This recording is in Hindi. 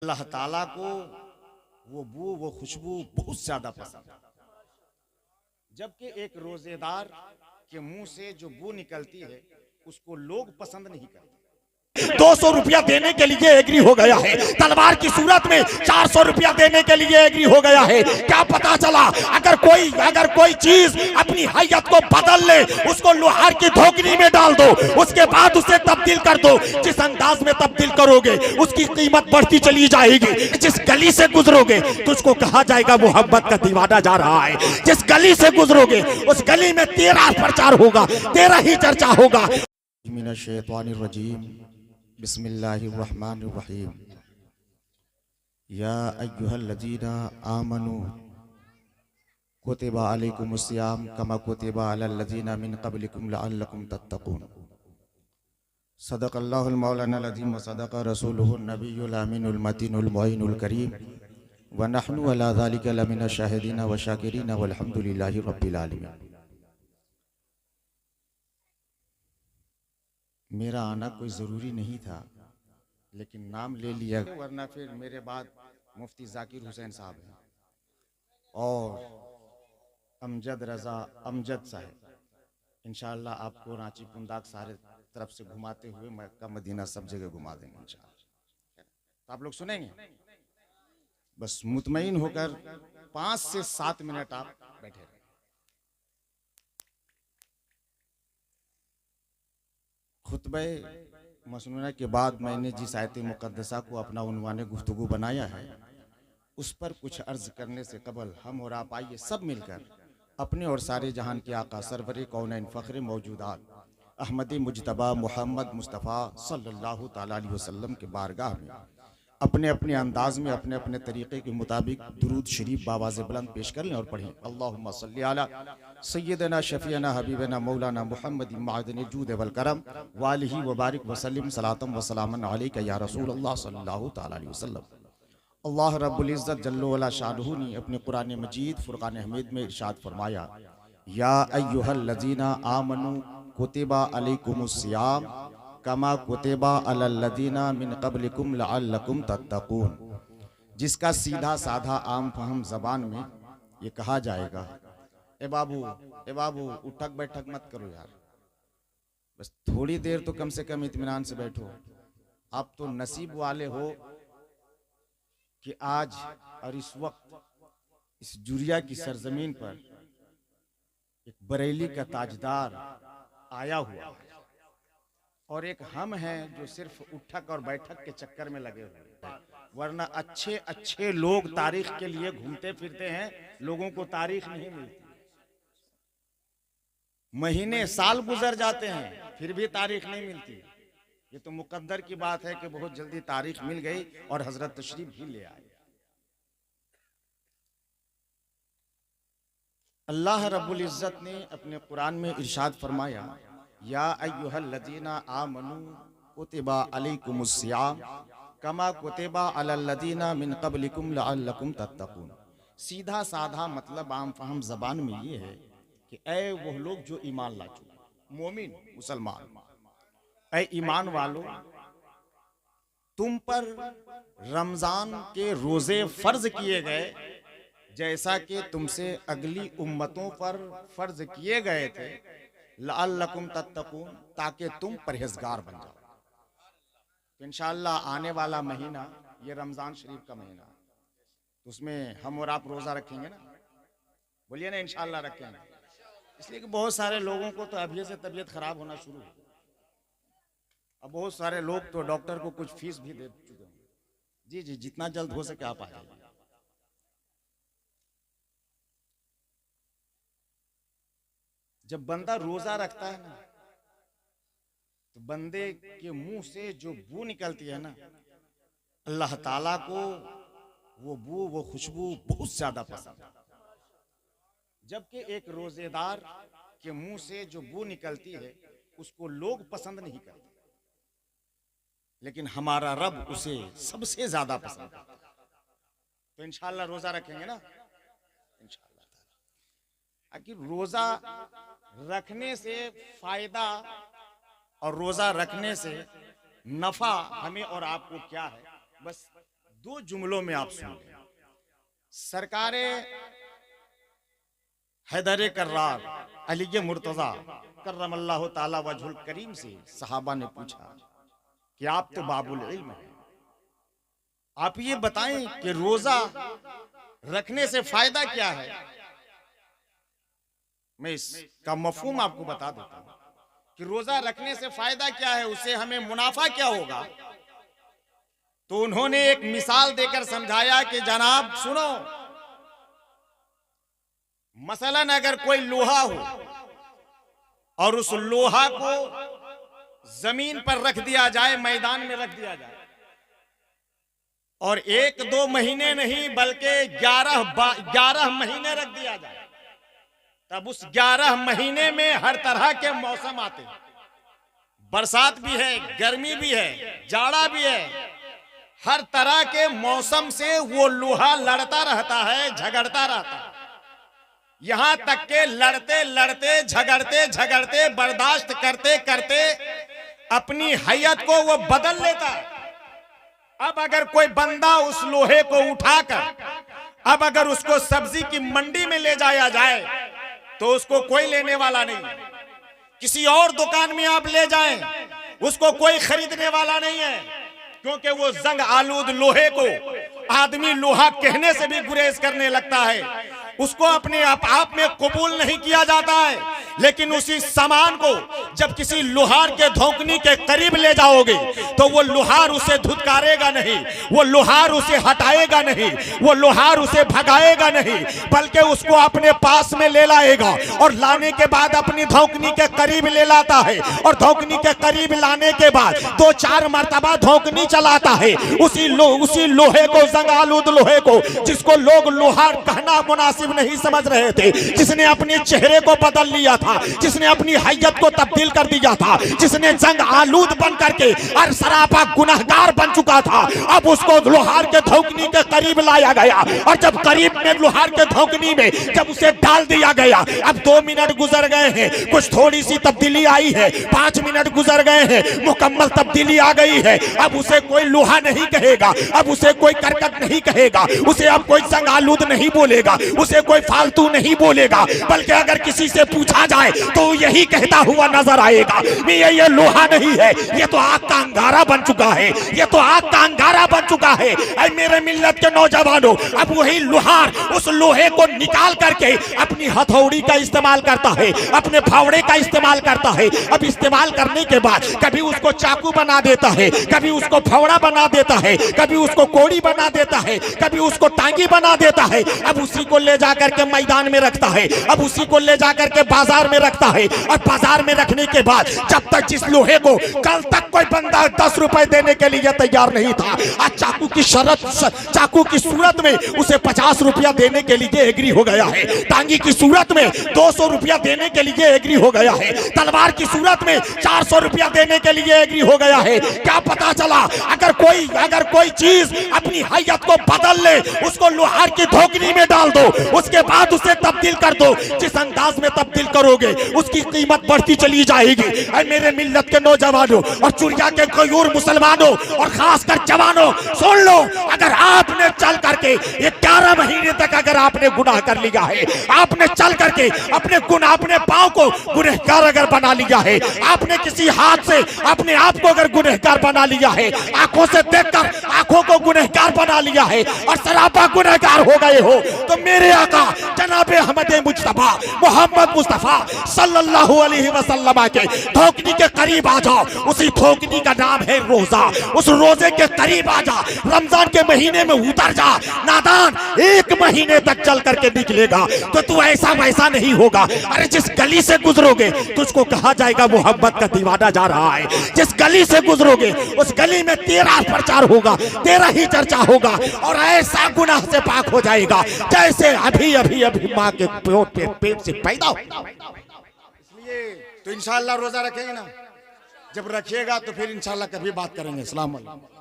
अल्लाह ताला को वो बू वो खुशबू बहुत ज्यादा पसंद है। जबकि एक रोजेदार के मुंह से जो बू निकलती है उसको लोग पसंद नहीं करते। 200 रुपया देने के लिए एग्री हो गया है, तलवार की सूरत में 400 रुपया देने के लिए एग्री हो गया है। क्या पता चला अगर कोई चीज अपनी हैयत को बदल ले, उसको लोहार की धोकनी में डाल दो, उसके बाद उसे तब्दील कर दो। जिस अंदाज में तब्दील करोगे उसकी कीमत बढ़ती चली जाएगी। जिस गली से गुजरोगे तुझको कहा जाएगा मोहब्बत का दीवाना जा रहा है। जिस गली से गुजरोगे उस गली में तेरा प्रचार होगा, तेरा ही चर्चा होगा। मिनश्शैतानिर्रजीम बिस्मिल्लाहिर्रहमानिर्रहीम। या अय्युहल्लज़ीना आमनू कुतिबा अलैकुमुस्सियाम कमा कुतिबा अलल्लज़ीना मिन क़ब्लिकुम लअल्लकुम तत्तक़ून। सदक़ल्लाहुल मौलानाल अज़ीम व सदक़ रसूलुहुन नबियुल अमीनुल मतीनुल मुईनुल करीम व नहनु अला ज़ालिका लमिनश शाहिदीन व शाकिरीन वल्हम्दुलिल्लाहि रब्बिल आलमीन। मेरा आना कोई ज़रूरी नहीं था, लेकिन नाम ले लिया, वरना फिर मेरे बाद मुफ्ती जाकिर हुसैन साहब हैं और अमजद रज़ा अमजद साहब इंशाअल्लाह आपको रांची पुंदाक सारे तरफ से घुमाते हुए मक्का मदीना सब जगह घुमा देंगे इंशाअल्लाह। तो आप लोग सुनेंगे, बस मुतमईन होकर 5 से 7 मिनट आप बैठे रहें। खुतबे मसनूना के बाद मैंने जिस आयत मुक़द्दसा को अपना उन्वाने गुफ्तगू बनाया है उस पर कुछ अर्ज करने से कबल हम और आप आइए सब मिलकर अपने और सारे जहान के आका सरवरे कौनैन फ़ख्र मौजूदात अहमदी मुजतबा मोहम्मद मुस्तफ़ा सल्लल्लाहु ताला अलैहि वसल्लम के बारगाह में अपने अपने अंदाज में अपने अपने तरीक़े के मुताबिक दुरूद शरीफ बावाज़ बुलंद पेश कर लें और पढ़ें। अल्लाहुम्मा सल्ली अला सय्यदना शफ़ीअना हबीबना मौलाना मुहम्मद मादन जूद वल करम वालिही व बारिक वसल्लम सलातम व सलामन अलैका या रसूल अल्लाह सल्लल्लाहु ताला अलैहि वसल्लम। अल्लाह रब्बुल इज़्ज़त जल्लो वला शानुहु ने अपने कुरान मजीद फुरक़ान हमीद में इरशाद फरमाया, या अय्युहल्लज़ीना आमनू कुतिबा अलैकुमुस्सियाम कमा कुतिबा अलल्लज़ीना मिन क़ब्लिकुम लअल्लकुम तत्तक़ून। जिसका सीधा साधा आम फहम ज़बान में ये कहा जाएगा, ए बाबू उठक बैठक मत करो यार, बस थोड़ी देर तो कम से कम इत्मीनान से बैठो। आप तो नसीब वाले हो कि आज और इस वक्त इस जुरिया की सरजमीन पर एक बरेली का ताजदार आया हुआ है और एक हम हैं जो सिर्फ उठक और बैठक के चक्कर में लगे हुए हैं। वरना अच्छे अच्छे लोग तारीख के लिए घूमते फिरते हैं, लोगों को तारीख नहीं मिलती। महीने साल गुजर जाते हैं फिर भी तारीख नहीं मिलती। ये तो मुकद्दर की बात है कि बहुत जल्दी तारीख मिल गई और हजरत तशरीफ भी ले आए। अल्लाह रब्बुल इज़्ज़त ने अपने कुरान में इरशाद फरमाया, या अय्युहल्लज़ीना आमनू कुतिबा अलैकुमुस्सियाम कमा कुतिबा अलल्लज़ीना मिन क़ब्लिकुम लअल्लकुम तत्तक़ून। सीधा साधा मतलब आम फहम ज़बान में ये है कि ऐ वो लोग जो ईमान ला चुके, मोमिन मुसलमान, ऐ ईमान वालों, तुम पर रमज़ान के रोज़े फ़र्ज किए गए जैसा कि तुमसे अगली उम्मतों पर फ़र्ज किए गए थे, लअल्लकुम तत्तक़ून, ताकि तुम परहेजगार बन जाओ। तो इंशाअल्लाह आने वाला महीना ये रमज़ान शरीफ का महीना, तो उसमें हम और आप रोज़ा रखेंगे ना, बोलिए ना इंशाअल्लाह रखेंगे। इसलिए कि बहुत सारे लोगों को तो अभी से तबीयत खराब होना शुरू हो, अब बहुत सारे लोग तो डॉक्टर को कुछ फीस भी दे चुके हैं। जी जी, जितना जल्द हो सके आप आ जाइए। जब बंदा रोजा रखता है ना तो बंदे के मुंह से जो बू निकलती है ना, अल्लाह ताला को वो बू वो खुशबू बहुत ज्यादा पसंद है। जबकि एक रोजेदार के मुंह से जो बू निकलती है उसको लोग पसंद नहीं करते, लेकिन हमारा रब उसे सबसे ज्यादा पसंद करता है। तो इंशाअल्लाह रोजा रखेंगे ना इंशाअल्लाह। आखिर रोजा रखने से फायदा और रोजा रखने से नफा हमें और आपको क्या है? बस दो जुमलों में आप सुन लें। सरकारे हैदर कर्रार अली मुर्तजा करमल्लाहु ताला वजहुल करीम से सहाबा ने पूछा कि आप तो बाबुल इल्म हैं, आप ये बताएं कि रोजा रखने से फायदा क्या है। मैं इसका मफहूम आपको बता देता हूं कि रोजा रखने से फायदा क्या है, उससे हमें मुनाफा क्या होगा। तो उन्होंने एक मिसाल देकर समझाया कि जनाब सुनो, मसलन अगर कोई लोहा हो और उस लोहा को जमीन पर रख दिया जाए, मैदान में रख दिया जाए, और 1-2 महीने नहीं बल्कि 11 महीने रख दिया जाए, तब उस 11 महीने में हर तरह के मौसम आते हैं। बरसात भी है, गर्मी भी है, जाड़ा भी है, हर तरह के मौसम से वो लोहा लड़ता रहता है, झगड़ता रहता है। यहां तक के लड़ते लड़ते झगड़ते झगड़ते बर्दाश्त करते करते अपनी हैयत को वो बदल लेता है। अब अगर कोई बंदा उस लोहे को उठाकर अब अगर उसको सब्जी की मंडी में ले जाया जाए तो उसको कोई लेने वाला नहीं। किसी और दुकान में आप ले जाएं, उसको कोई खरीदने वाला नहीं है, क्योंकि वो जंग आलूद लोहे को आदमी लोहा कहने से भी गुरेज करने लगता है, उसको अपने आप में कबूल नहीं किया जाता है। लेकिन उसी सामान को जब किसी लोहार के धोखनी के करीब ले जाओगे तो वो लोहार उसे धुतकारेगा नहीं, वो लोहार उसे हटाएगा नहीं, वो लोहार उसे भगाएगा नहीं, बल्कि उसको अपने पास में ले लाएगा और लाने के बाद अपनी धोखनी के करीब ले लाता है। और धोखनी के करीब लाने के बाद 2-4 मरतबा धोखनी चलाता है उसी लोहे को, जंगालूद लोहे को, जिसको लोग लोहार कहना मुनासिब नहीं समझ रहे थे, जिसने अपने चेहरे को बदल लिया था, जिसने अपनी हैयत को तब्दील कर दिया था, जिसने जंग आलूद बन करके और सरापा गुनहगार बन चुका था। अब उसको लोहार के धोखनी के करीब लाया गया और जब करीब में लोहार के धोखनी में जब उसे डाल दिया गया, अब 2 मिनट गुजर गए हैं, कुछ थोड़ी सी तब्दीली आई है, 5 मिनट गुजर गए हैं, मुकम्मल तब्दीली आ गई है। अब उसे कोई लोहा नहीं कहेगा, अब उसे कोई करकट नहीं कहेगा, उसे अब कोई जंग आलूद नहीं बोलेगा, उसे कोई फालतू नहीं बोलेगा, बल्कि अगर किसी से पूछा जाए तो यही कहता हुआ नजर आएगा, ये लोहा नहीं है, ये तो आग का अंगारा बन चुका है, ये तो आग का अंगारा बन चुका है। ऐ मेरे मिल्लत के नौजवानों, अब वही लोहार उस लोहे को निकाल करके अपनी हथौड़ी का इस्तेमाल करता है, अपने फावड़े का इस्तेमाल करता है। अब इस्तेमाल करने के बाद कभी उसको चाकू बना देता है, कभी उसको फावड़ा बना देता है, कभी उसको कोड़ी बना देता है, कभी उसको टांगी बना देता है। अब उसी को ले जाकर के मैदान में रखता है, अब उसी को ले जाकर के बाजार में रखता है, और बाजार में रखने के बाद जब तक जिस लोहे को कल तक कोई बंदा 10 रुपए देने के लिए तैयार नहीं था, आज चाकू की सूरत में उसे 50 रुपया देने के लिए एग्री हो गया है, टांगी की सूरत में 200 रुपया देने के लिए एग्री हो गया है, तलवार की सूरत में 400 रुपया देने के लिए एग्री हो गया है। क्या पता चला, अगर कोई चीज अपनी हैयत को बदल ले, उसको लोहार की धोखनी में डाल दो, उसके बाद उसे तब्दील कर दो, जिस अंदाज में तब्दील करोगे उसकी कीमत बढ़ती चली जाएगी। ऐ मेरे मिल्लत के नौजवानों और चुरिया के गयूर मुसलमानों और खासकर जवानों, सुन लो, अगर आपने चल करके 11 महीने तक अगर आपने गुनाह कर लिया है, आपने चल करके अपने पाँव को गुनहगार अगर बना लिया है, आपने किसी हाथ से अपने आप को अगर गुनहगार बना लिया है, आंखों से देखकर आंखों को गुनहगार बना लिया है और सरापा गुनहगार हो गए हो, तो मेरे आका जनाब अहमद मुस्तफा मोहम्मद मुस्तफा सल्लल्लाहु अलैहि वसल्लम के धोखनी के करीब आ जाओ। उसी धोखनी का नाम है रोजा, उस रोजे के करीब आ जा, रमजान के महीने में उतर जा। नादान 1 महीने तक चल करके निकलेगा तो तू ऐसा वैसा नहीं होगा। अरे जिस गली से गुजरोगे तुझको कहा जाएगा मोहब्बत का दीवाना जा रहा है, जिस गली से गुजरोगे उस गली में तेरा प्रचार होगा, तेरा ही चर्चा होगा और ऐसा गुनाह से पाक हो जाएगा जैसे अभी अभी अभी माँ के पेट से पैदा हो। इसलिए तो इंशाअल्लाह रोजा रखेंगे ना, जब रखिएगा तो फिर इंशाअल्लाह कभी बात करेंगे। अस्सलाम वालेकुम।